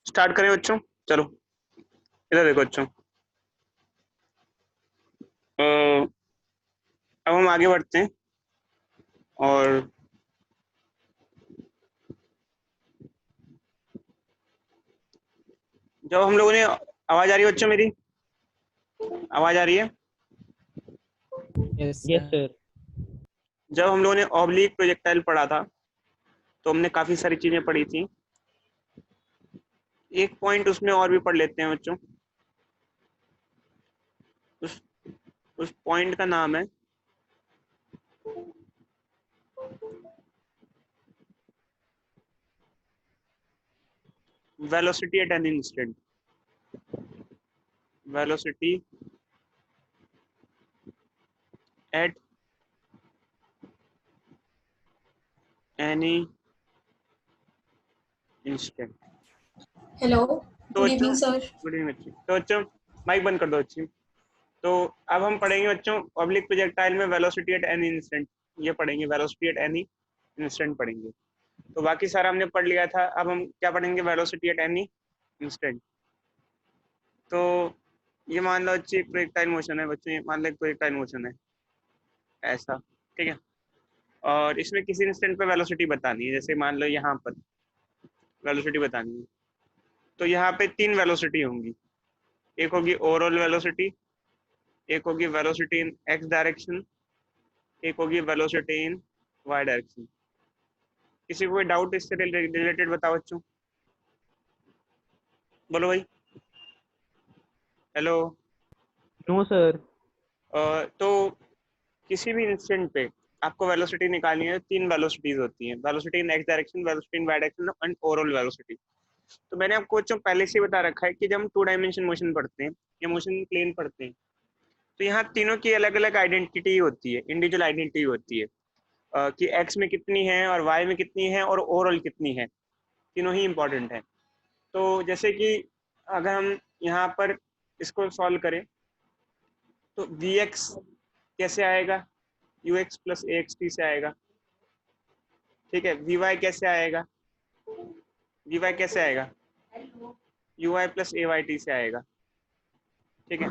Start करें बच्चों। चलो इधर देखो बच्चों। अब हम आगे बढ़ते हैं। और जब हम लोगों ने आवाज आ रही है बच्चों मेरी? आवाज आ रही है? Yes yes sir. सर। जब हम लोगों ने ऑब्लिक प्रोजेक्टाइल पढ़ा था तो हमने काफी सारी चीजें पढ़ी थी। एक पॉइंट उसमें और भी पढ़ लेते हैं बच्चों। उस उस पॉइंट का नाम है velocity at an instant. Velocity at any instant. Hello, तो गुड बच्चों इवनिंग सर। गुड इवनिंग बच्ची। तो बच्चों माइक बंद कर दो बच्ची। तो अब हम पढ़ेंगे बच्चों ऑब्लिक प्रोजेक्टाइल में वेलोसिटी एट एनी इंस्टेंट। ये पढ़ेंगे वेलोसिटी एट एनी इंस्टेंट पढ़ेंगे। तो बाकी सारा हमने पढ़ लिया था। अब हम क्या पढ़ेंगे? Velocity at any instant. तो ये मान लो बच्चे एक प्रोजेक्टाइल मोशन है बच्चों। ये मान लो एक प्रोजेक्टाइल मोशन है ऐसा, ठीक है। और इसमें किसी इंस्टेंट पे वेलोसिटी बतानी है। जैसे मान लो यहाँ पर वेलोसिटी बतानी है तो यहाँ पे तीन वेलोसिटी होंगी। एक होगी ओवरऑल वेलोसिटी, एक होगी वेलोसिटी इन एक्स डायरेक्शन, एक होगी वेलोसिटी इन वाई डायरेक्शन। किसी को कोई डाउट इससे रिलेटेड बताओ बच्चों? बोलो भाई। हेलो। No sir. तो किसी भी इंस्टेंट पे आपको वेलोसिटी निकालनी है। तीन वेलोसिटीज होती हैं, velocity in x direction, velocity in y direction and overall velocity. तो मैंने आपको बच्चों पहले से ही बता रखा है कि जब हम टू डायमेंशन मोशन पढ़ते हैं या मोशन प्लेन पढ़ते हैं तो यहाँ तीनों की अलग अलग आइडेंटिटी होती है, इंडिविजुअल आइडेंटिटी होती है। कि एक्स में कितनी है और वाई में कितनी है और ओवरऑल कितनी है। तीनों ही इंपॉर्टेंट है। तो जैसे कि अगर हम यहाँ पर इसको सॉल्व करें तो वी एक्स कैसे आएगा? You x plus A x T से आएगा, ठीक है। वी वाई कैसे आएगा? वी वाई कैसे आएगा? U y plus a y t से आएगा, ठीक है।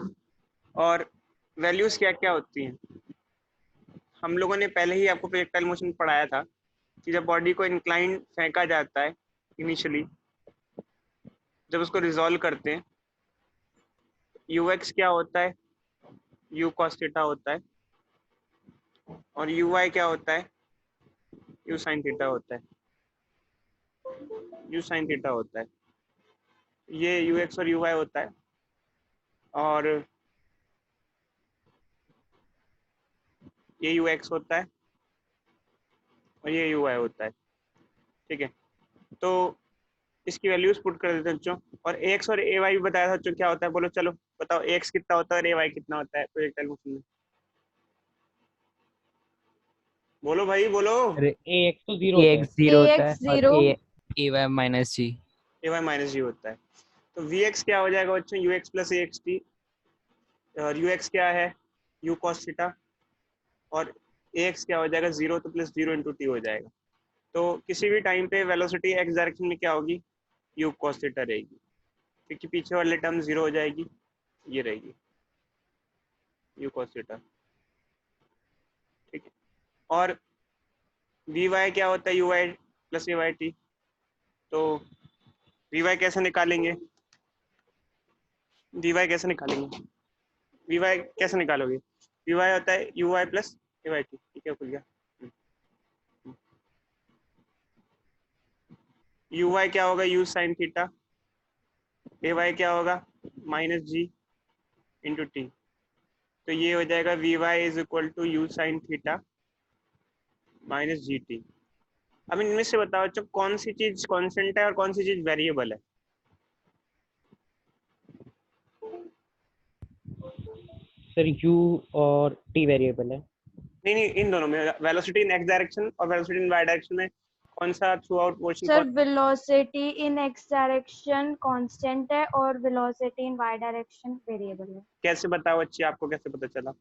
और वैल्यूज क्या क्या होती हैं? हम लोगों ने पहले ही आपको प्रोजेक्टाइल मोशन पढ़ाया था कि जब बॉडी को इंक्लाइन फेंका जाता है इनिशियली, जब उसको रिजॉल्व करते हैं, यू एक्स क्या होता है? यू कॉस थीटा होता है। और यू वाई क्या होता है? यू साइन थीटा होता है। यू साइन थीटा होता है। ये यू एक्स और यू वाई होता है। और ये यू एक्स होता है और ये यू वाई होता है, ठीक है। तो इसकी वैल्यूज पुट कर देते हैं बच्चों। और ए एक्स और ए वाई भी बताया था बच्चों क्या होता है। बोलो चलो बताओ, ए एक्स कितना होता है और ए वाई कितना होता है प्रोजेक्टाइल मोशन में? बोलो भाई बोलो। अरे ए एक्स तो जीरो ए होता एक्स है। जीरो होता है AX और 0। ए वाई माइनस जी। ए वाई माइनस जी होता है। तो वी एक्स क्या हो जाएगा बच्चों? You x plus A x T. और यू एक्स क्या है? You cos theta. और ए एक्स क्या हो जाएगा? जीरो, तो प्लस जीरो इंटू टी हो जाएगा। तो किसी भी टाइम पे वेलोसिटी एक्स डायरेक्शन में क्या होगी? यू कॉस थीटा रहेगी, क्योंकि पीछे वाले टर्म जीरो हो जाएगी, ये रहेगी यू कॉस थीटा, ठीक है। और वी वाई क्या होता है? U y plus a y t. तो वी वाई कैसे निकालेंगे? वी वाई कैसे निकालेंगे? वी वाई कैसे निकालोगे? वी वाई होता है u y plus a y t, ठीक है, खुल गया। यू वाई क्या होगा? U sine theta. A y क्या होगा? Minus g into t. तो ये हो जाएगा v y is equal to u sine theta minus g t. अब इनमें से बताओ बच्चों कौन सी चीज कांस्टेंट है और कौन सी चीज वेरिएबल है? सर यू और टी वेरिएबल है। नहीं नहीं, इन दोनों में वेलोसिटी इन एक्स डायरेक्शन और वेलोसिटी इन वाई डायरेक्शन में कौन सा थ्रू आउट मोशन सर कौन? Velocity in x direction constant है और velocity in y direction variable है। कैसे बताओ बच्चे, आपको कैसे पता चला?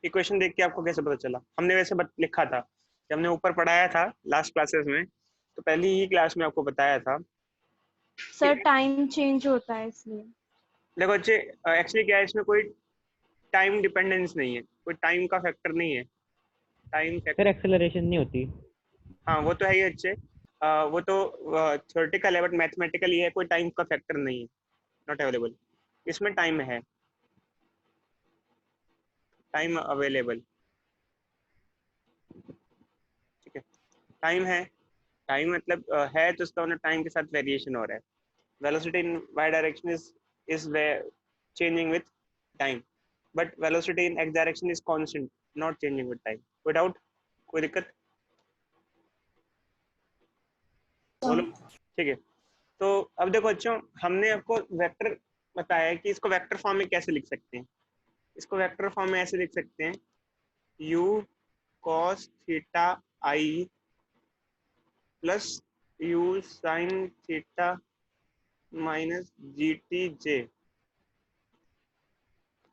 इक्वेशन देख के आपको कैसे पता चला? हमने वैसे लिखा था, जब हमने ऊपर पढ़ाया था लास्ट क्लासेस में, तो पहली ही क्लास में आपको बताया था। सर टाइम चेंज होता है इसलिए। देखो बच्चे, एक्चुअली क्या है, इसमें कोई टाइम डिपेंडेंस नहीं है, कोई टाइम का फैक्टर नहीं है। टाइम फैक्टर, फिर एक्सेलरेशन नहीं होती। हाँ वो तो है ही अच्छे, वो तो थ्योरेटिकल है, बट मैथमेटिकली है, कोई टाइम का फैक्टर नहीं है, नॉट अवेलेबल। इसमें टाइम है, टाइम अवेलेबल, ठीक है। टाइम है, टाइम मतलब है तो उसका मतलब टाइम के साथ वेरिएशन हो रहा है। Velocity in y direction is changing with time, but velocity in x direction is constant, not changing with time. कोई डाउट, कोई दिक्कत? बोलो, ठीक है। तो अब देखो बच्चों, हमने आपको वेक्टर बताया कि इसको वेक्टर फॉर्म में कैसे लिख सकते हैं। इसको वेक्टर फॉर्म में ऐसे लिख सकते हैं, u cos theta i plus u sin theta minus GTJ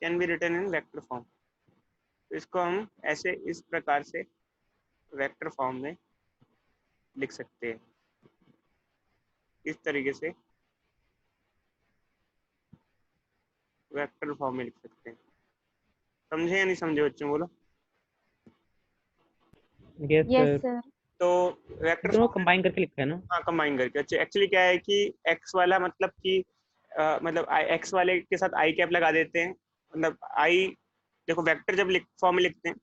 can be written in vector form. तो इसको हम ऐसे इस प्रकार से वेक्टर फॉर्म में लिख सकते हैं, इस तरीके से वेक्टर फॉर्म में लिख सकते हैं। समझे या नहीं समझे बच्चों, बोलो। Yes yes sir. सर। तो वेक्टर दोनों फॉर्म, कंबाइन करके लिखा है ना। हाँ कंबाइन करके। अच्छा, एक्चुअली क्या है कि x वाला मतलब कि मतलब x वाले के साथ i कैप लगा देते हैं, मतलब i, देखो वेक्टर जब फॉर्म में लिखते हैं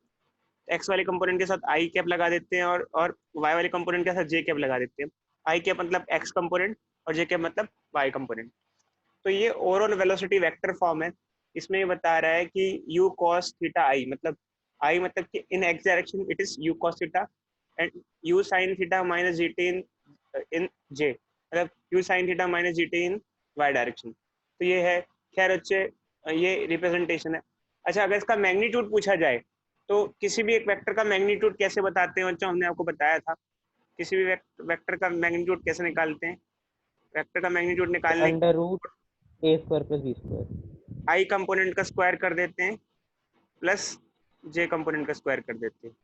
x वाले कंपोनेंट के साथ i कैप लगा देते हैं और y वाले कंपोनेंट के साथ j कैप लगा देते हैं। i कैप मतलब x कंपोनेंट और j कैप मतलब y कंपोनेंट। तो ये ओवरऑल वेलोसिटी वेक्टर फॉर्म है। इसमें ये बता रहा है कि u cos थीटा i, मतलब i मतलब कि इन x direction it is u cos theta, and u sin theta minus gt in j, मतलब u sin theta minus gt इन y डायरेक्शन। तो ये है, खैर अच्छे, ये रिप्रेजेंटेशन है। अच्छा, अगर इसका मैग्नीट्यूड पूछा जाए तो किसी भी एक वेक्टर का मैग्नीट्यूड कैसे बताते हैं बच्चों, हमने आपको बताया था। किसी भी वेक्टर का मैग्नीट्यूड कैसे निकालते हैं? वेक्टर का मैग्नीट्यूड निकालने अंडर रूट ए स्क्वायर प्लस बी स्क्वायर। आई कंपोनेंट का स्क्वायर कर देते हैं प्लस जे कंपोनेंट का स्क्वायर कर देते हैं।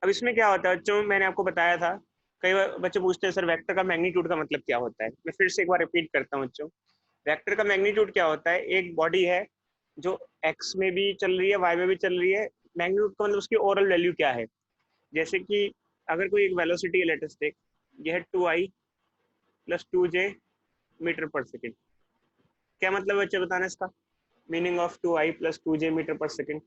अब इसमें क्या होता है बच्चों, मैंने आपको बताया था, कई बार बच्चे पूछते हैं सर वेक्टर का मैग्नीट्यूड का मतलब क्या होता है। मैं फिर से एक बार रिपीट करता हूँ बच्चों, वेक्टर का मैग्नीट्यूड क्या होता है, एक बॉडी है जो एक्स में भी चल रही है, वाई में भी चल रही है, मैग्नीट्यूड का मतलब उसकी ओवरऑल वैल्यू क्या है। जैसे कि अगर कोई एक वेलोसिटी है, लेट अस टेक, यह है 2i plus 2j metre per second. क्या मतलब बच्चे बताना इसका meaning of 2i plus 2j metre per second,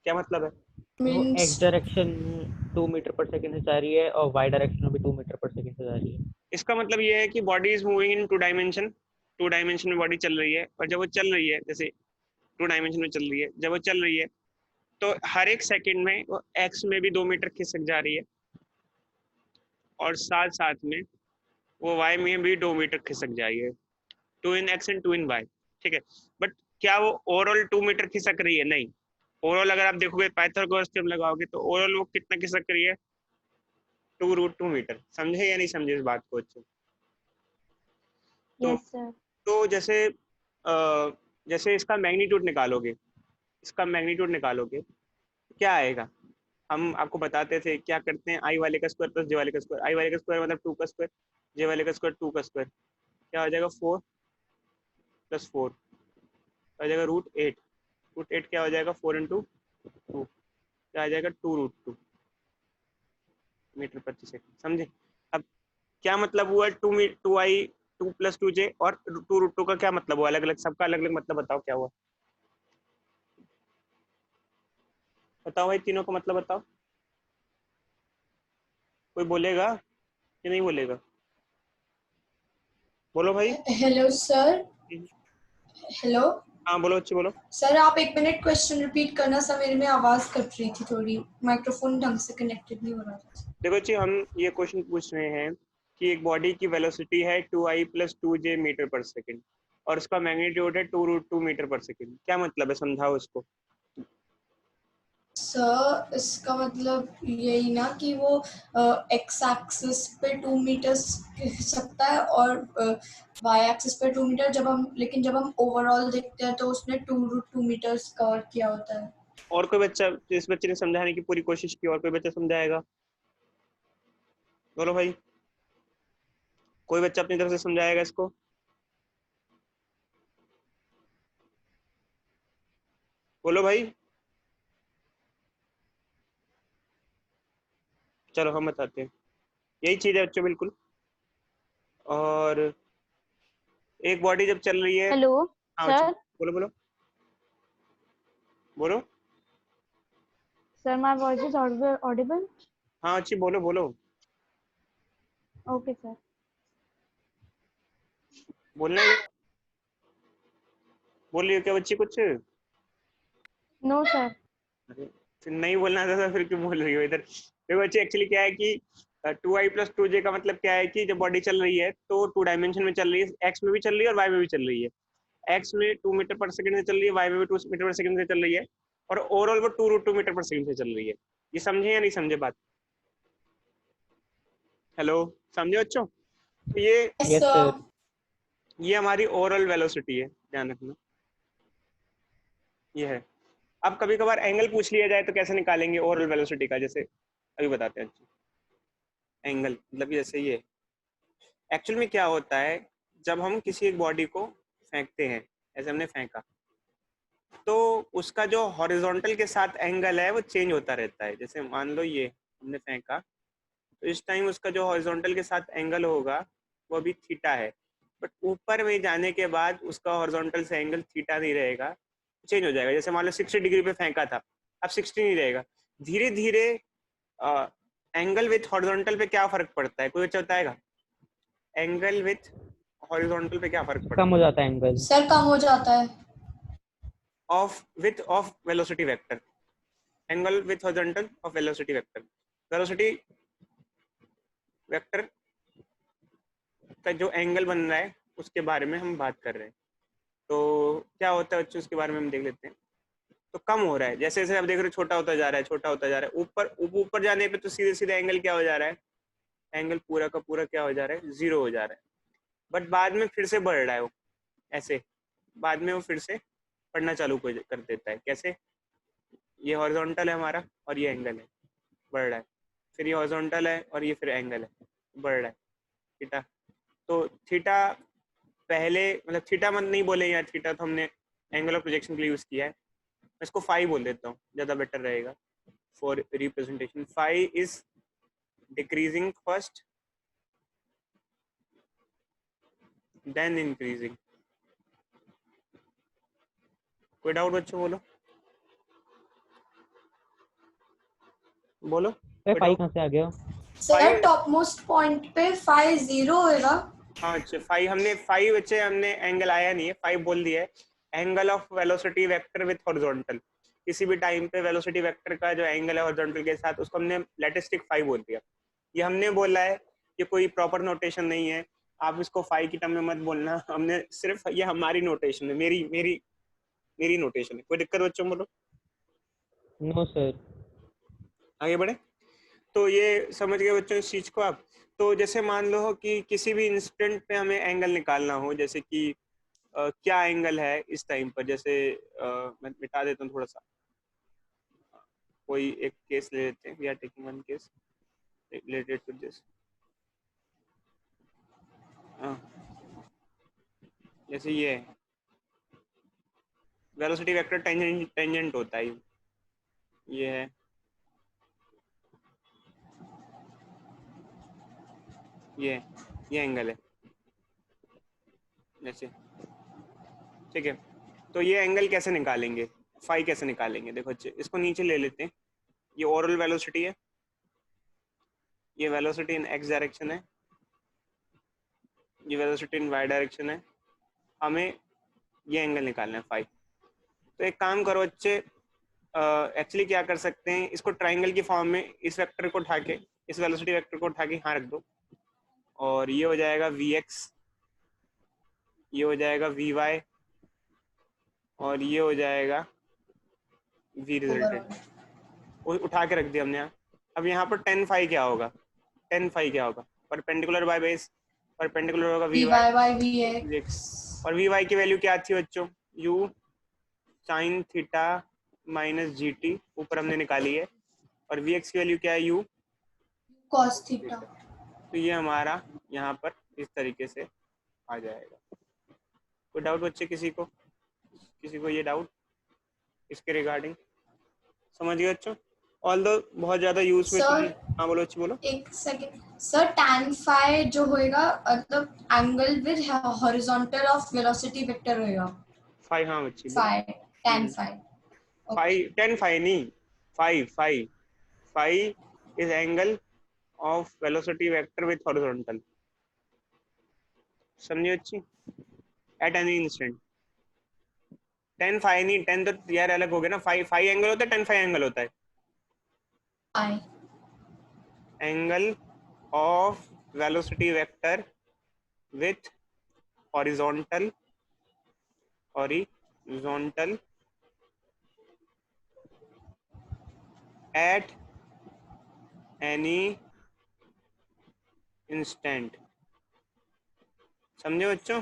क्या मतलब है? वो मीन्स एक्स डायरेक्शन में 2 मीटर पर सेकंड से जा रही है और वाई डायरेक्शन में भी 2 मीटर पर सेकंड से जा रही है। इसका मतलब ये है कि body is moving in two dimension में बॉडी चल रही है, और जब वो चल रही है, जैसे टू डायमेंशन में चल रही है, जब वो चल रही है तो हर एक सेकंड में वो एक्स में भी 2 मीटर खिसक जा रही है, और साथ साथ में वो वाई में भी 2 मीटर खिसक जा रही है, 2 in x and 2 in y, ठीक है। बट क्या वो ओवरऑल 2 मीटर खिसक रही है? नहीं। ओवरऑल अगर आप देखोगे पाइथागोरस थ्योरम लगाओगे तो ओवरऑल वो कितना खिसक रही है, 2√2 मीटर। समझे या नहीं समझे इस बात को अच्छे? तो यस सर। तो जैसे इसका मैग्नीट्यूड निकालोगे, इसका मैग्नीट्यूड निकालोगे क्या आएगा? हम आपको बताते थे क्या करते हैं, आई वाले का स्क्वायर प्लस जे वाले का स्क्वायर। आई वाले का स्क्वायर मतलब 2 का स्क्वायर, जे वाले का स्क्वायर 2 का स्क्वायर। क्या हो जाएगा? 4 + 4 आ जाएगा √8। √8 क्या हो जाएगा? 4 × 2 क्या आ जाएगा? 2√2 मीटर प्रति सेकंड। समझे? अब क्या मतलब हुआ 2i 2 + 2j और 2√2 का क्या मतलब हुआ? अलग अलग, सबका अलग अलग मतलब बताओ क्या हुआ, बताओ भाई, तीनों का मतलब बताओ। कोई बोलेगा कि नहीं बोलेगा? बोलो भाई। Hello sir. हेलो हाँ बोलो अच्छे, बोलो। सर, आप 1 मिनट क्वेश्चन रिपीट करना सर, मेरे में आवाज कट रही थी थोड़ी, माइक्रोफोन ढंग से कनेक्टेड नहीं हो रहा था। देखो जी, हम ये क्वेश्चन पूछ रहे हैं कि एक बॉडी की वेलोसिटी है 2i + 2j मीटर पर सेकंड, और उसका मैग्नीट्यूड है 2√2 मीटर पर सेकंड। क्या मतलब है, समझाओ इसको। सर इसका मतलब यही ना कि वो एक्स एक्सिस पे 2 मीटर्स खिंच सकता है और वाई एक्सिस पे 2 मीटर, लेकिन जब हम ओवरऑल देखते हैं तो उसने 2√2 मीटर्स कवर किया होता है। और कोई बच्चा, इस बच्चे ने समझाने की पूरी कोशिश की, और कोई बच्चा समझाएगा? बोलो भाई, कोई बच्चा अपनी तरफ से समझाएगा इसको? बोलो भाई। चलो हम बताते हैं, यही चीज है बच्चों बिल्कुल। और एक बॉडी जब चल रही है, हेलो हाँ बच्चों सर, बोलो बोलो बोलो। Sir my voice is Audible? हाँ अच्छी बोलो बोलो, ओके सर। बोलना है। बोल रही हो क्या बच्ची कुछ? No sir. अरे, फिर नहीं बोलना था तो फिर क्यों बोल रही हो इधर? देखो बच्चे, एक्चुअली क्या है कि 2i+2j का मतलब क्या है कि जब बॉडी चल रही है तो 2 डायमेंशन में चल रही है, एक्स में भी चल रही है और वाई में भी चल रही है। एक्स में 2 मीटर पर सेकंड से चल रही है, वाई में भी 2 मीटर पर सेकंड से चल रही है, और ओवरऑल वो 2√2 मीटर पर सेकंड से चल रही है। ये समझे या नहीं समझे बात? हेलो, समझे बच्चों? तो यस यस सर। सर। ये हमारी ओवरऑल वेलोसिटी है, ध्यान रखना। ये है। अब कभी कभार एंगल पूछ लिया जाए तो कैसे निकालेंगे ओवरऑल वेलोसिटी का, जैसे अभी बताते हैं। एंगल मतलब जैसे ये एक्चुअल में क्या होता है, जब हम किसी एक बॉडी को फेंकते हैं, ऐसे हमने फेंका, तो उसका जो हॉरिजॉन्टल के साथ एंगल है वो चेंज होता रहता है। जैसे मान लो ये हमने फेंका, तो इस टाइम उसका जो हॉरिजॉन्टल के साथ एंगल होगा वो अभी थीटा है, बट ऊपर में जाने के बाद उसका हॉरिजॉन्टल से एंगल थीटा नहीं रहेगा, चेंज हो जाएगा। जैसे मान लो 60 डिग्री पे फेंका था, अब 60 नहीं रहेगा। धीरे धीरे एंगल विथ हॉरिजॉन्टल पे क्या फर्क पड़ता है, कोई बच्चा बताएगा? एंगल विथ हॉरिजॉन्टल पे क्या फर्क कम पड़ता हो जाता है एंगल। सर कम हो जाता है। है? Of width of velocity vector, angle with horizontal of velocity vector. Velocity vector का जो एंगल बन रहा है उसके बारे में हम बात कर रहे हैं। तो क्या होता है बच्चों, उसके बारे में हम देख लेते हैं। तो कम हो रहा है, जैसे जैसे आप देख रहे हो छोटा होता जा रहा है, छोटा होता जा रहा है। ऊपर ऊपर जाने पे तो सीधे सीधे एंगल क्या हो जा रहा है, एंगल पूरा का पूरा क्या हो जा रहा है, 0 हो जा रहा है। बट बाद में फिर से बढ़ रहा है वो, ऐसे बाद में वो फिर से पढ़ना चालू कर देता है। कैसे? ये हॉरिजॉन्टल है हमारा और ये एंगल है, बढ़ रहा है। फिर ये हॉरिजॉन्टल है और ये फिर एंगल है, बढ़ रहा है, थीटा। तो थीटा पहले, मतलब थीटा मत नहीं बोले यार, थीटा तो हमने एंगल ऑफ प्रोजेक्शन के लिए यूज किया है। मैं इसको फाई बोल देता हूँ, ज़्यादा बेटर रहेगा for representation. Phi is decreasing first then increasing. कोई डाउट बच्चों? बोलो बोलो, अरे कोई 5 डाउट? कहाँ से आ गया? Sir five, top most point पे 5 0 होएगा। हाँ अच्छा, फाइव हमने, फाइव बच्चे हमने एंगल आया नहीं है, फाइव बोल दिया है। Angle of velocity vector with horizontal, किसी भी टाइम पे वेलोसिटी वेक्टर का जो एंगल है हॉरिजॉन्टल के साथ, उसको हमने लेटिस्टिक फाइव बोल दिया। ये हमने बोला है, ये कोई प्रॉपर नोटेशन नहीं है, आप इसको फाइव की टर्म में मत बोलना। हमने सिर्फ, ये हमारी नोटेशन है, मेरी मेरी मेरी नोटेशन है। कोई दिक्कत बच्चों? बोलो नो सर। आगे बढ़े। तो ये समझ गए बच्चों इस चीज को आप? तो जैसे मान लो कि किसी भी इंस्टेंट पे हमें एंगल निकालना हो, जैसे कि क्या एंगल है इस टाइम पर, जैसे मैं मिटा देता हूँ थोड़ा सा, कोई एक केस ले लेते हैं, we are taking one case related to this. जैसे ये वेलोसिटी वेक्टर टेंजेंट होता है, ये है, ये एंगल है जैसे, ठीक है। तो ये एंगल कैसे निकालेंगे, फाई कैसे निकालेंगे? देखो अच्छे, इसको नीचे ले लेते हैं। ये ओवरऑल वेलोसिटी है, ये वेलोसिटी इन एक्स डायरेक्शन है, ये वेलोसिटी इन वाई डायरेक्शन है। हमें ये एंगल निकालना है फाई। तो एक काम करो बच्चे, एक्चुअली क्या कर सकते हैं, इसको ट्राइंगल की फॉर्म में इस वेक्टर को उठा के, इस वेलोसिटी वेक्टर को उठा के यहाँ रख दो, और ये हो जाएगा वी एक्स, ये हो जाएगा वी वाई, और ये हो जाएगा वी रिजल्टेंट। उठा के रख दिया हमने यहाँ। अब यहाँ पर टेन फाई क्या होगा, टेन फाई क्या होगा, परपेंडिकुलर बाय बेस, परपेंडिकुलर होगा v v y y by v v x. X. और वी वाई की वैल्यू क्या थी बच्चों, u sine theta minus g t, ऊपर हमने निकाली है। और वी एक्स की वैल्यू क्या है, यू कॉस थीटा। तो ये हमारा यहाँ पर इस तरीके से आ जाएगा। कोई डाउट बच्चे किसी को ये डाउट इसके रिगार्डिंग? समझ गए बच्चों? ऑल्दो बहुत ज्यादा यूज में सर हाँ बोलो बच्चे बोलो। एक सेकंड सर, tan phi जो होएगा मतलब angle with horizontal of velocity vector होएगा। फाइव, हाँ बच्ची phi, tan phi। Five, 10 five नहीं, five is angle of velocity vector with horizontal. समझे बच्ची? At any instant. 10 फाइव नहीं, 10 तो यार अलग हो गया ना, फाइव एंगल होता है, 10 फाइव एंगल होता है। phi angle of velocity vector with horizontal at any instant. समझे बच्चों?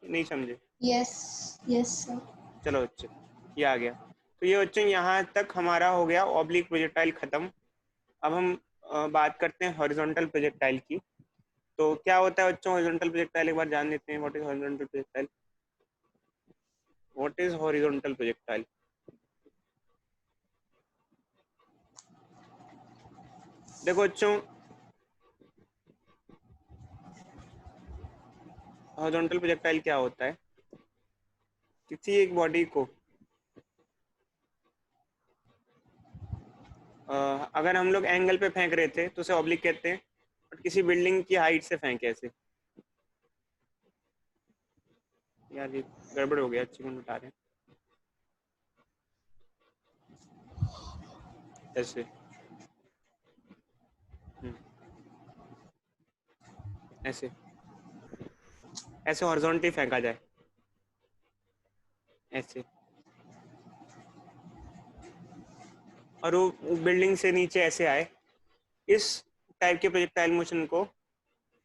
नहीं समझे? Yes sir. चलो बच्चे ये आ गया। तो ये बच्चों यहाँ तक हमारा हो गया ऑब्लिक प्रोजेक्टाइल खत्म। अब हम बात करते हैं हॉरिजॉन्टल प्रोजेक्टाइल की। तो क्या होता है बच्चों हॉरिजॉन्टल प्रोजेक्टाइल, एक बार जान लेते हैं। What is horizontal projectile? What is horizontal projectile? देखो बच्चों हॉरिजॉन्टल प्रोजेक्टाइल क्या होता है, किसी एक बॉडी को अगर हम लोग एंगल पे फेंक रहे थे तो उसे ऑब्लिक कहते हैं, और किसी बिल्डिंग की हाइट से फेंके ऐसे, यार ये गड़बड़ हो गया, अच्छी को उठा रहे हैं ऐसे, ऐसे ऐसे हॉरिजॉन्टली फेंका जाए ऐसे, और वो बिल्डिंग से नीचे ऐसे आए। इस टाइप के प्रोजेक्टाइल मोशन को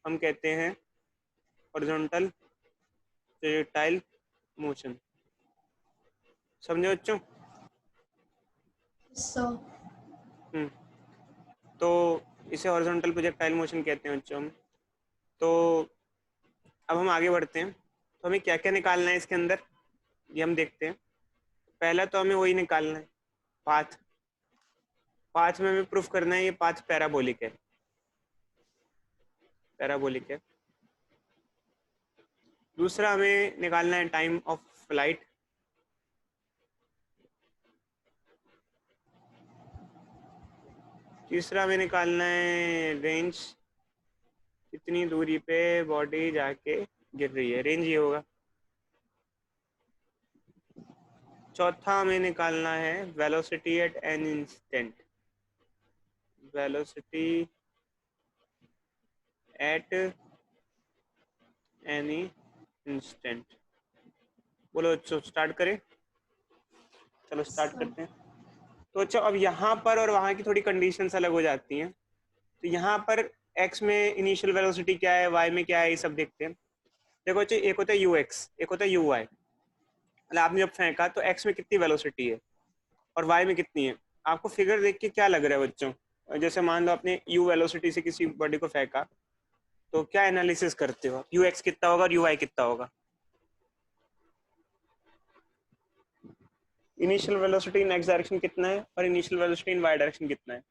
हम कहते हैं हॉरिजॉन्टल प्रोजेक्टाइल मोशन। समझे बच्चों? सर तो इसे हॉरिजॉन्टल प्रोजेक्टाइल मोशन कहते हैं बच्चों हम। तो अब हम आगे बढ़ते हैं, तो हमें क्या क्या निकालना है इसके अंदर ये हम देखते हैं। पहला तो हमें वही निकालना है पाथ में हमें प्रूफ करना है ये पाथ पैराबोलिक है। दूसरा हमें निकालना है टाइम ऑफ फ्लाइट। तीसरा हमें निकालना है रेंज, कितनी दूरी पे बॉडी जाके गिर रही है, रेंज ये होगा। चौथा हमें निकालना है velocity at an instant, velocity at any instant. बोलो स्टार्ट करें? चलो स्टार्ट करते हैं। तो अच्छा अब यहाँ पर और वहाँ की थोड़ी कंडीशंस अलग हो जाती हैं। तो यहाँ पर x में इनिशियल वेलोसिटी क्या है, y में क्या है, ये सब देखते हैं। देखो अच्छा एक होता है ux, एक होता है uy। मतलब आपने जब फेंका तो x में कितनी वेलोसिटी है और y में कितनी है। आपको फिगर देख के क्या लग रहा है बच्चों? जैसे मान लो आपने u वेलोसिटी से किसी बॉडी को फेंका, तो क्या एनालिसिस करते हो? ux कितना होगा और uy कितना होगा? इनिशियल वेलोसिटी इन x डायरेक्शन कितना है और इनिशियल वेलोसिटी इन y डायरेक्शन कितना है?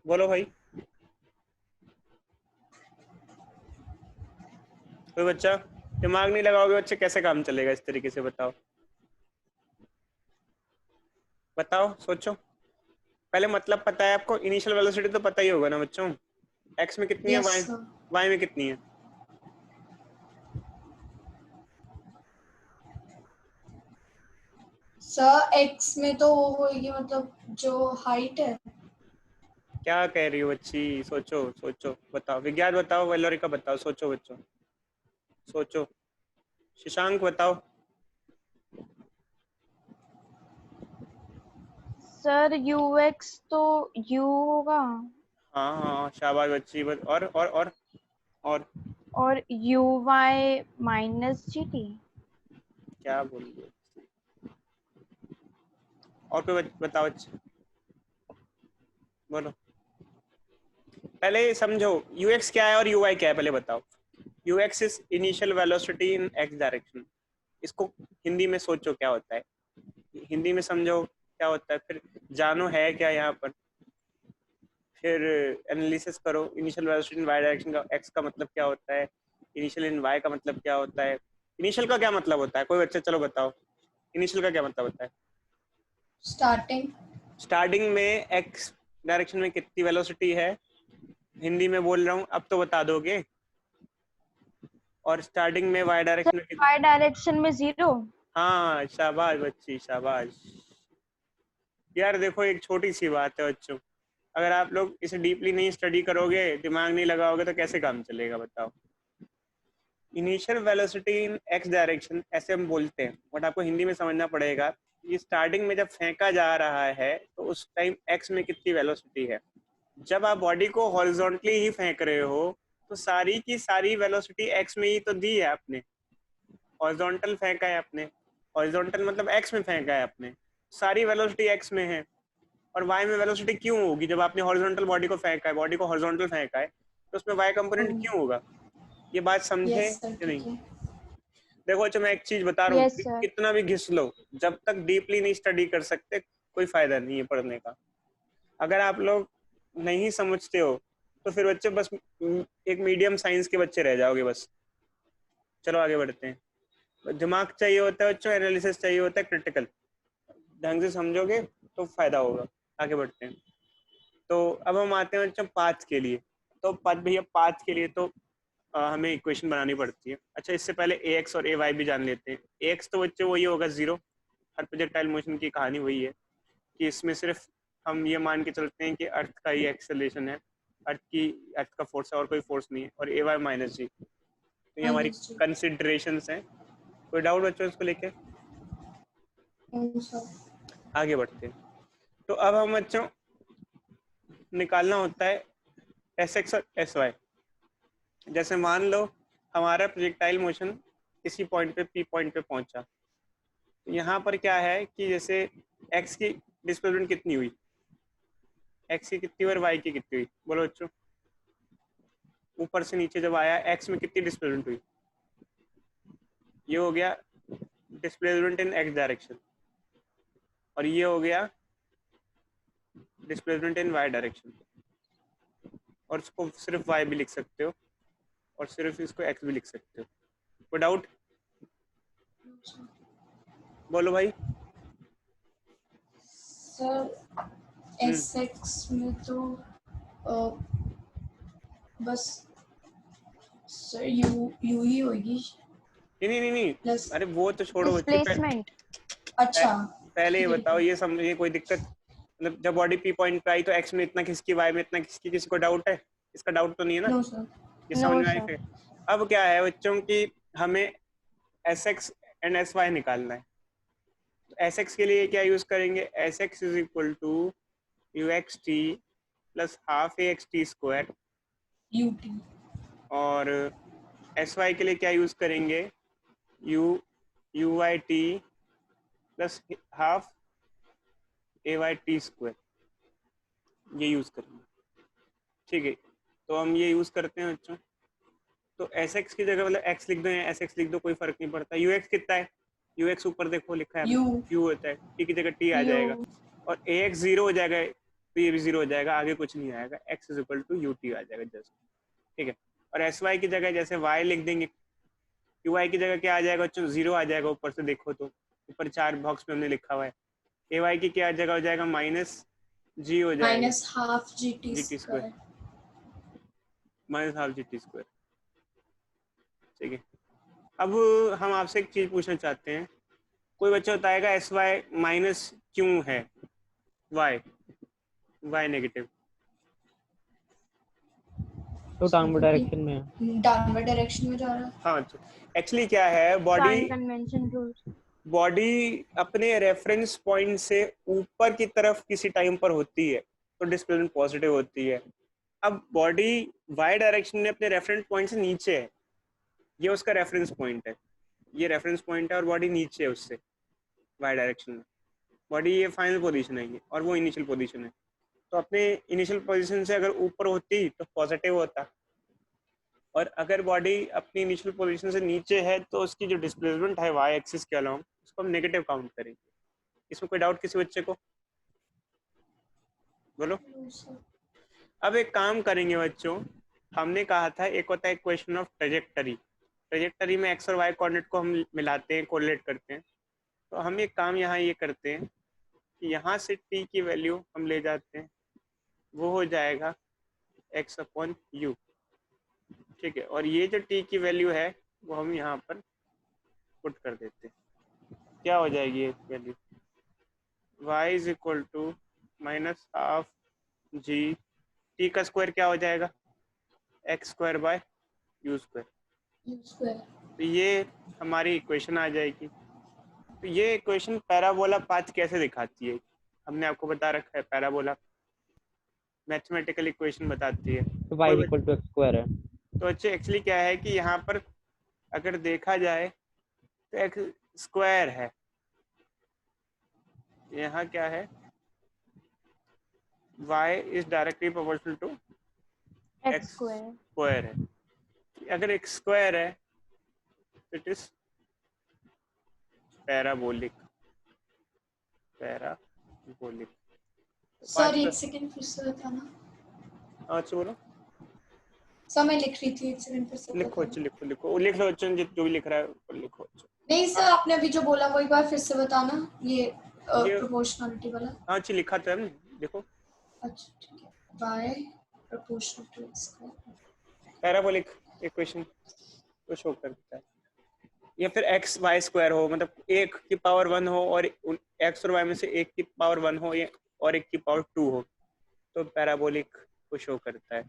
बोलो भाई, कोई बच्चा? दिमाग नहीं लगाओगे बच्चे कैसे काम चलेगा इस तरीके से? बताओ सोचो। पहले मतलब पता है आपको, इनिशियल वेलोसिटी तो पता ही होगा ना बच्चों, x में कितनी है, यस y सर। y में कितनी है? सर एक्स में तो वो होगी मतलब जो हाइट है। क्या कह रही हो बच्ची? सोचो बताओ, विज्ञान बताओ, वेलोरिका बताओ, सोचो बच्चों सोचो। शशांक बताओ। सर ux तो u होगा हाँ शाबाश बच्ची। और और uy माइनस gt। क्या बोल रहे हो? और कोई बताओ, अच्छा बोलो। पहले ये समझो यूएक्स क्या है और यूआई क्या है, पहले बताओ। UX is initial velocity in x direction. इसको हिंदी में सोचो क्या होता है, हिंदी में समझो क्या होता है, फिर जानो है क्या यहाँ पर, फिर एनालिसिस करो। Initial velocity in y direction का एक्स का मतलब क्या होता है, इनिशियल इन वाई का मतलब क्या होता है। इनिशियल का क्या मतलब होता है, कोई बच्चा चलो बताओ, इनिशियल का क्या मतलब होता है। स्टार्टिंग। स्टार्टिंग में एक्स डायरेक्शन में कितनी वेलोसिटी है, हिंदी में बोल रहा हूँ, अब तो बता दोगे। और स्टार्टिंग में वाई डायरेक्शन में वाई डायरेक्शन में 0। हाँ शाबाश बच्ची शाबाश। यार देखो एक छोटी सी बात है बच्चों, अगर आप लोग इसे डीपली नहीं स्टडी करोगे, दिमाग नहीं लगाओगे, तो कैसे काम चलेगा बताओ। Initial velocity in x direction ऐसे हम बोलते हैं, बट आपको हिंदी में समझना पड़ेगा। ये स्टार्टिंग में जब फेंका जा रहा है तो उस टाइम एक्स में कितनी वेलोसिटी है। जब आप बॉडी को हॉरिजॉन्टली ही फेंक रहे हो तो सारी की सारी वेलोसिटी एक्स में ही तो दी है आपने। हॉरिजॉन्टल फेंका है आपने, हॉरिजॉन्टल मतलब एक्स में फेंका है आपने, सारी वेलोसिटी एक्स में है। और वाई में वेलोसिटी क्यों होगी, जब आपने हॉरिजॉन्टल बॉडी को फेंका है, बॉडी को हॉरिजॉन्टल फेंका है, तो उसमें वाई कंपोनेंट क्यों होगा। ये बात समझे यस सर, कि ठीक नहीं। है। देखो अच्छा मैं एक चीज बता रहा हूँ, यस सर। कितना भी घिस लो, जब तक डीपली नहीं स्टडी कर सकते कोई फायदा नहीं है पढ़ने का। अगर आप लोग नहीं समझते हो तो फिर बच्चे बस एक मीडियम साइंस के बच्चे रह जाओगे बस। चलो आगे बढ़ते हैं। दिमाग चाहिए होता है बच्चों, एनालिसिस चाहिए होता है, क्रिटिकल ढंग से समझोगे तो फायदा होगा। आगे बढ़ते हैं। तो अब हम आते हैं बच्चों पाथ के लिए। तो भैया पाथ के लिए तो हमें इक्वेशन बनानी पड़ती है। अच्छा इससे पहले ए एक्स और ए वाई भी जान लेते हैं। ए एक्स तो बच्चे वही होगा 0, हर प्रोजेक्टाइल मोशन की कहानी वही है कि इसमें सिर्फ हम ये मान के चलते हैं कि अर्थ का ही एक्सेलरेशन है, अर्थ का फोर्स है और कोई फोर्स नहीं है। और ए वाई माइनस जी, तो ये हमारी -G। कंसिडरेशंस हैं। कोई डाउट बच्चों इसको लेके? सर। आगे बढ़ते हैं। तो अब हम बच्चों निकालना होता है एस एक्स और एस वाई। जैसे मान लो हमारा प्रोजेक्टाइल मोशन किसी पॉइंट पे पी पॉइंट पे पहुंचा, तो यहाँ पर क्या है कि जैसे एक्स की डिस्प्लेसमेंट कितनी हुई, एक्स की कितनी और वाई की कितनी हुई, बोलो बच्चों। ऊपर से नीचे जब आया एक्स में कितनी डिस्प्लेसमेंट हुई, ये हो गया डिस्प्लेसमेंट इन एक्स डायरेक्शन, और ये हो गया डिस्प्लेसमेंट इन वाई डायरेक्शन। और इसको सिर्फ वाई भी लिख सकते हो और सिर्फ इसको एक्स भी लिख सकते हो। कोई डाउट बोलो भाई। सर एस एक्स में तो बस सर यू ही होगी। नहीं प्लस अरे वो तो छोड़ो बच्चे, डिस्प्लेसमेंट। अच्छा पहले ये ठीक है, बताओ, ये समझिए कोई दिक्कत, मतलब जब बॉडी पी पॉइंट पे आई तो एक्स में इतना खिसकी, वाई में इतना खिसकी, किसी को डाउट है? इसका डाउट तो नहीं है ना, नो सर। ये नो समझ में आई सर। फिर। अब क्या है बच्चों की, हमें s x and s y निकालना है। एस एक्स के लिए क्या यूज करेंगे, s x is equal to u x t plus half a x t square. U t. और एस वाई के लिए क्या यूज करेंगे, u y t plus half a y t square, ये यूज करेंगे। ठीक है, तो हम ये यूज करते हैं बच्चों। तो एस एक्स की जगह मतलब एक्स लिख दो या एस एक्स लिख दो, कोई फर्क नहीं पड़ता। यू एक्स कितना है, यू एक्स ऊपर देखो लिखा है यू यू होता है, टी की जगह टी आ जाएगा। और ए एक्स 0 हो जाएगा तो ये भी 0 हो जाएगा, आगे कुछ नहीं आएगा, x is equal to u t आ जाएगा जस्ट। ठीक है, और एस वाई की जगह जैसे वाई लिख देंगे, यू वाई की जगह क्या आ जाएगा बच्चों, 0 आ जाएगा। ऊपर से देखो तो ऊपर 4 बॉक्स में हमने लिखा हुआ है। ए वाई की क्या जगह हो जाएगा, माइनस जी हो जाएगा, minus half g T G T square, minus half g T square. ठीक है, अब हम आपसे एक चीज पूछना चाहते हैं, कोई बच्चा बताएगा एस वाई माइनस क्यों है, वाई नेगेटिव। तो डाउनवर्ड डायरेक्शन में है। डाउनवर्ड डायरेक्शन में जा रहा है। हाँ तो एक्चुअली क्या है, साइन कन्वेंशन रूल। बॉडी अपने रेफरेंस पॉइंट से ऊपर की तरफ किसी टाइम पर होती है तो डिस्प्लेसमेंट पॉजिटिव होती है। अब बॉडी वाई डायरेक्शन में अपने रेफरेंस पॉइंट से नीचे है, ये उसका रेफरेंस पॉइंट है। ये रेफरेंस पॉइंट है और बॉडी नीचे है उससे वाई डायरेक्शन में। बॉडी ये फाइनल पोजीशन है ये, और वो इनिशियल पोजीशन है। तो अपने इनिशियल पोजीशन से अगर ऊपर होती तो पॉजिटिव होता, और अगर बॉडी अपनी इनिशियल पोजीशन से नीचे है तो उसकी जो डिस्प्लेसमेंट है वाई एक्सिस के अलाउंग उसको हम नेगेटिव काउंट करेंगे। इसमें कोई डाउट किसी बच्चे को? बोलो। अब एक काम करेंगे बच्चों, हमने कहा था एक होता है इक्वेशन ऑफ ट्रेजेक्टरी। ट्रेजेक्टरी में एक्स और वाई कोऑर्डिनेट को हम मिलाते हैं, कोरिलेट करते हैं। तो हम एक काम यहाँ ये करते हैं कि यहाँ से टी की वैल्यू हम ले जाते हैं, वो हो जाएगा एक्स अपॉन यू, ठीक है। और ये जो टी की वैल्यू है वो हम यहाँ पर पुट कर देते हैं। क्या हो जाएगी ये value? y is equal to minus half g, t का स्क्वायर क्या हो जाएगा? X square by u square. तो ये हमारी इक्वेशन आ जाएगी। तो ये इक्वेशन पैराबोला पाथ कैसे दिखाती है? हमने आपको बता रखा है, पैराबोला मैथमेटिकल इक्वेशन बताती है। तो y equal to x square है। तो अच्छे एक्चुअली क्या है कि यहाँ पर अगर देखा जाए तो एक्स स्क्वायर है, यहाँ क्या है? y is directly proportional to x square. Square है। अगर एक्स स्क्वायर है तो इट इज पैराबोलिक। सर एक सेकंड फिर से बताना। अच्छा बोलो। सर मैं लिख रही थी, एक सेकंड फिर से लिखो बताना। लिखो लिख लो बच्चों, जो भी लिख रहा है वो लिखो। नहीं सर, आपने अभी जो बोला वो एक बार फिर से बताना, ये प्रोपोर्शनलिटी वाला। हाँ अच्छी लिखा था हमने, देखो। अच्छा ठीक है, y proportional to x square. Parabolic equation को शो करता है। या फिर एक्स वाई स्क्वायर हो, मतलब एक की पावर 1 हो और एक्स और वाई में से एक की पावर 1 हो और एक की पावर 2 हो, तो पैराबोलिक को शो करता है।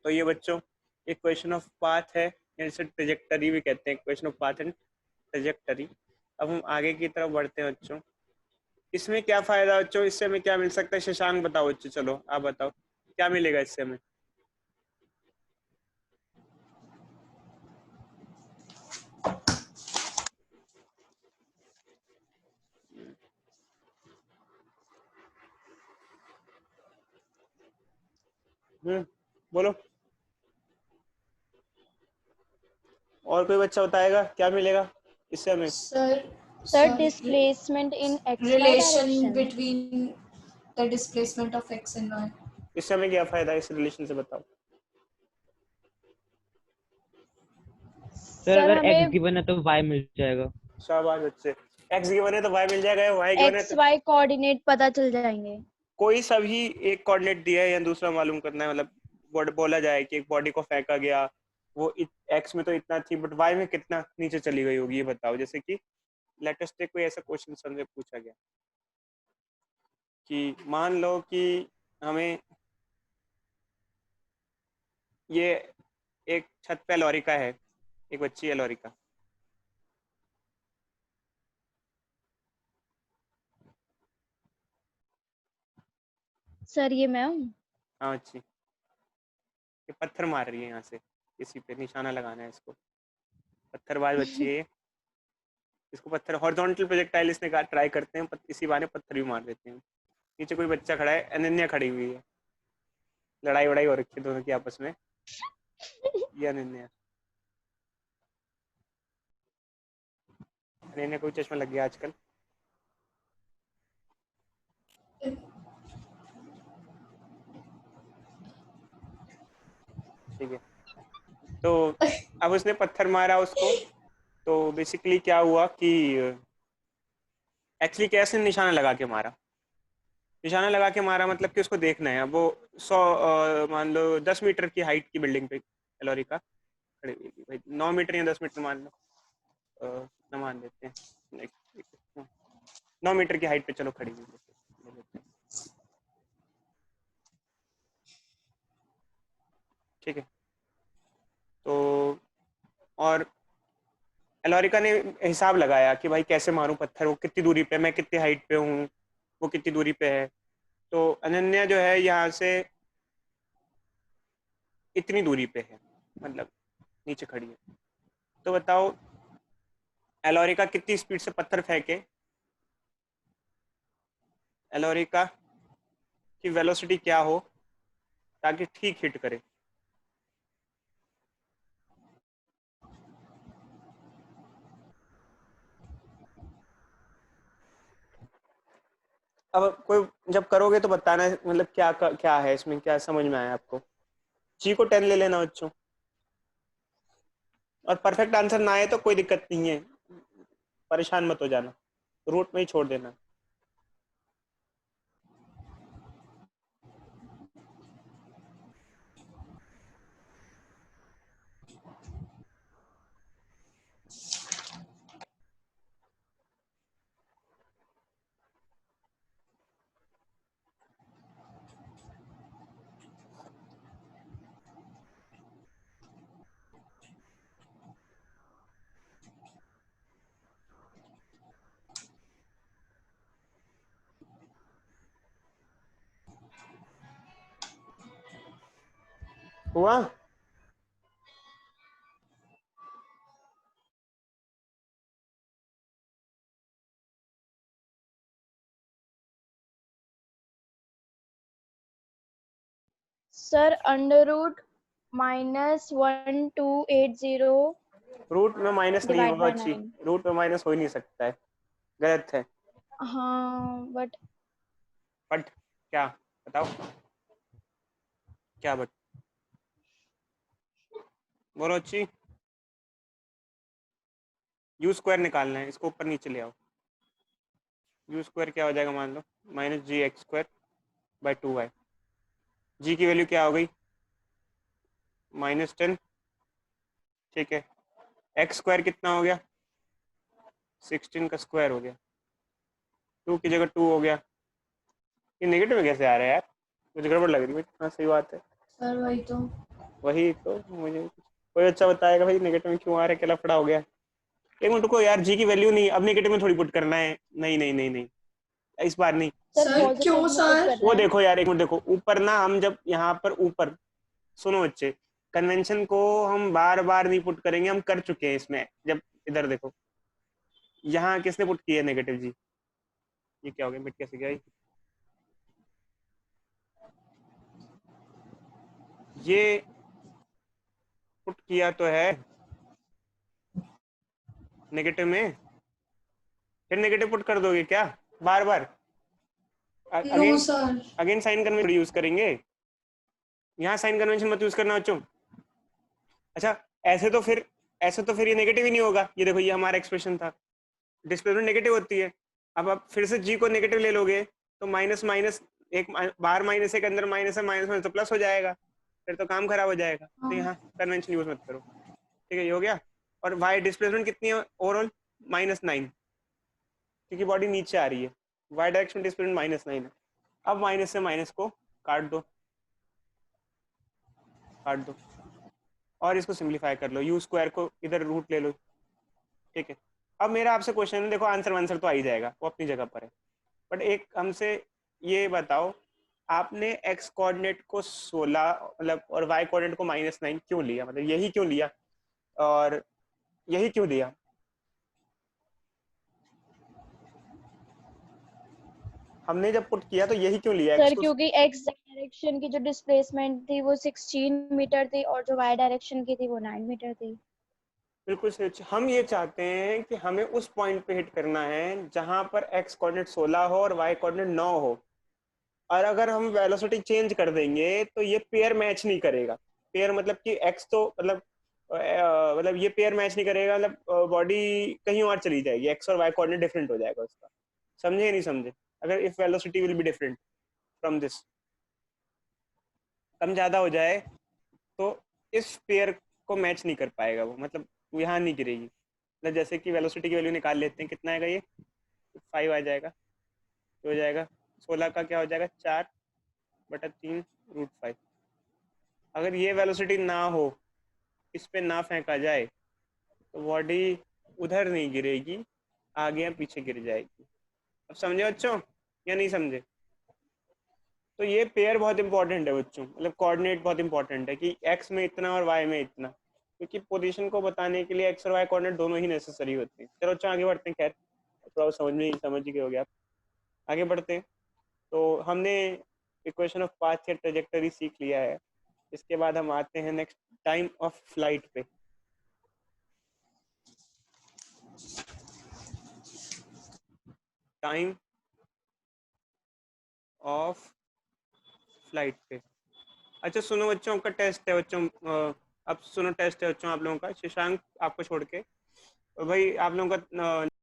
तो ये बच्चों इक्वेशन ऑफ पाथ है, इसे ट्रेजेक्टरी भी कहते हैं, equation of path and trajectory. अब हम आगे की तरफ बढ़ते हैं बच्चों। इसमें क्या फायदा बच्चों, इससे हमें क्या मिल सकता है? शशांक बताओ बच्चों, चलो आप बताओ क्या मिलेगा इससे हमें? बोलो। और कोई बच्चा बताएगा क्या मिलेगा इससे हमें? Sir displacement in x relation between the displacement of x and y. इससे हमें क्या फायदा है, इस रिलेशन से बताओ। सर अगर x गिवन है तो y मिल जाएगा। शाबाश बच्चे, x गिवन है तो y मिल जाएगा, y गिवन है एक्स तो वाई कोऑर्डिनेट पता चल जाएंगे। कोई सा भी एक कोऑर्डिनेट दिया है या दूसरा मालूम करना है। मतलब बोला जाए कि एक बॉडी को फेंका गया, वो x में तो इतना थी बट y में कितना नीचे चली गई होगी, ये बताओ। जैसे कि लेटेस्ट डे कोई ऐसा क्वेश्चन हमसे पूछा गया कि मान लो कि हमें ये एक छत पे लॉरिका है, एक बच्ची है लॉरिका, सर ये मैं हूँ। हाँ बच्ची, ये पत्थर मार रही है, यहाँ से किसी पे निशाना लगाना है इसको। पत्थरबाज बच्ची है, इसको पत्थर हॉरिजॉन्टल प्रोजेक्टाइल इसने ट्राई करते हैं, इसी बहाने पत्थर भी मार देते हैं। नीचे कोई बच्चा खड़ा है, अनन्या खड़ी हुई है, लड़ाई वड़ाई हो रखी है दोनों की आपस में। ये अनन्या को चश्मा लग गया आजकल। ठीक है, तो अब उसने पत्थर मारा उसको, तो बेसिकली क्या हुआ कि एक्चुअली कैसे निशाना लगा के मारा? निशाना लगा के मारा मतलब कि उसको देखना है। अब वो 100 मान लो 10 मीटर की हाइट की बिल्डिंग पे लॉरिका खड़ी हुई थी भाई, 9 मीटर या 10 मीटर मान लो, कितना मान देते हैं, 9 मीटर की हाइट पे चलो खड़ी हुई है, ठीक है। तो और एलोरिका ने हिसाब लगाया कि भाई कैसे मारूं पत्थर, वो कितनी दूरी पे, मैं कितनी हाइट पे हूँ, वो कितनी दूरी पे है। तो अनन्या जो है यहाँ से इतनी दूरी पे है, मतलब नीचे खड़ी है। तो बताओ एलोरिका कितनी स्पीड से पत्थर फेंके, एलोरिका की वेलोसिटी क्या हो ताकि ठीक हिट करे। अब कोई जब करोगे तो बताना, मतलब क्या है इसमें, क्या समझ में आया आपको। जी को 10 ले लेना बच्चों, और परफेक्ट आंसर ना आए तो कोई दिक्कत नहीं है, परेशान मत हो जाना, रूट में ही छोड़ देना। हुआ? सर अंडर रूट -1280 रूट में माइनस नहीं डिवाइड होगा बाय अच्छी, 9। रूट में माइनस हो ही नहीं सकता है, गलत है। हाँ बट बट क्या, बताओ क्या बट, बोलो अच्छी। यू स्क्वायर निकालना है, इसको ऊपर नीचे ले आओ। यू स्क्वायर क्या हो जाएगा, मान लो -gx² बाय 2y। जी की वैल्यू क्या हो गई, -10, ठीक है। एक्स स्क्वायर कितना हो गया, 16 का स्क्वायर हो गया, 2 की जगह 2 हो गया। ये नेगेटिव में कैसे आ रहा है यार, मुझे गड़बड़ लग रही है। हाँ सही बात है, सर वही तो। वही तो मुझे कोई अच्छा बताएगा भाई नेगेटिव में क्यों आ रहा है, क्या लफड़ा हो गया। एक मिनट रुको यार, जी की वैल्यू नहीं, अब नेगेटिव में थोड़ी पुट करना है, नहीं नहीं नहीं नहीं, इस बार नहीं। सर सर पॉजिटिव क्यों में पुट सर? करना वो है। देखो यार, एक मिनट देखो, ऊपर ना हम जब यहाँ पर ऊपर, सुनो बच्चे, कन्वेंशन को हम बार बार नहीं पुट करेंगे, हम कर चुके हैं इसमें। जब इधर देखो, यहाँ किसने पुट किया नेगेटिव जी, ये क्या हो गया, मिट कैसे गया ये पुट किया तो है नेगेटिव में, फिर नेगेटिव पुट कर दोगे क्या बार बार, no again sir. Again sine convention use करेंगे, यहाँ साइन कन्वेंशन मत यूज करना बच्चों। अच्छा, ऐसे तो फिर ये नेगेटिव ही नहीं होगा, ये देखो ये हमारा एक्सप्रेशन था, डिस्प्लेसमेंट नेगेटिव होती है। अब आप फिर से जी को नेगेटिव ले लोगे तो माइनस माइनस, एक बाहर माइनस एक अंदर माइनस है, माइनस माइनस तो प्लस हो जाएगा, फिर तो काम खराब हो जाएगा। तो यहाँ कन्वेंशन यूज मत करो, ठीक है, ये हो गया। और वाई डिस्प्लेसमेंट कितनी है ओवरऑल, -9, क्योंकि बॉडी नीचे आ रही है, वाई डायरेक्शन डिस्प्लेसमेंट -9 है। अब माइनस से माइनस को काट दो, काट दो, और इसको सिंप्लीफाई कर लो, यू स्क्वायर को इधर रूट ले लो, ठीक है। अब मेरा आपसे क्वेश्चन है, देखो आंसर आंसर तो आ ही जाएगा, वो अपनी जगह पर है, बट एक हमसे ये बताओ, आपने एक्स कोऑर्डिनेट को 16 मतलब और वाई कोऑर्डिनेट को -9 क्यों लिया, मतलब यही क्यों लिया, और यही क्यों लिया, हमने जब पुट किया तो यही क्यों लिया सर एक्स को। क्योंकि एक्स डायरेक्शन की जो डिस्प्लेसमेंट थी वो 16 मीटर थी और जो वाई डायरेक्शन की थी वो 9 मीटर थी। बिल्कुल सही, हम ये चाहते हैं कि हमें उस पॉइंट पे हिट करना है जहां पर एक्स कोऑर्डिनेट 16 हो और वाई कोऑर्डिनेट 9 हो, और अगर हम वेलोसिटी चेंज कर देंगे तो ये पेयर मैच नहीं करेगा। पेयर मतलब कि एक्स तो मतलब ये पेयर मैच नहीं करेगा, मतलब बॉडी कहीं और चली जाएगी, एक्स और वाई कोऑर्डिनेट डिफरेंट हो जाएगा उसका, समझे या नहीं समझे। अगर if velocity will be different from this, कम ज्यादा हो जाए तो इस पेयर को मैच नहीं कर पाएगा वो, मतलब वो यहाँ नहीं गिरेगी। मतलब जैसे कि वेलोसिटी की वैल्यू निकाल लेते हैं, कितना आएगा ये 5 आ जाएगा, तो हो जाएगा 16 का क्या हो जाएगा 4/3√5। अगर ये वेलोसिटी ना हो, इस पे ना फेंका जाए, तो बॉडी उधर नहीं गिरेगी, आगे या पीछे गिर जाएगी। अब समझे बच्चों या नहीं समझे। तो ये पेयर बहुत इंपॉर्टेंट है बच्चों, मतलब कोऑर्डिनेट बहुत इंपॉर्टेंट है कि एक्स में इतना और वाई में इतना, क्योंकि पोजीशन को बताने के लिए एक्स और वाई कोऑर्डिनेट दोनों ही नेसेसरी होते हैं। चलो अच्छा आगे बढ़ते हैं। खैर थोड़ा समझ ही गए होगे आप। आगे बढ़ते हैं। तो हमने इक्वेशन ऑफ पाथ या ट्रेजेक्टरी सीख लिया है। इसके बाद हम आते हैं नेक्स्ट टाइम ऑफ फ्लाइट पे। टाइम ऑफ फ्लाइट पे। अच्छा सुनो बच्चों, आपका टेस्ट है बच्चों। अब सुनो, टेस्ट है बच्चों आप लोगों का, शशांक आपको छोड़ के। और भाई आप लोगों का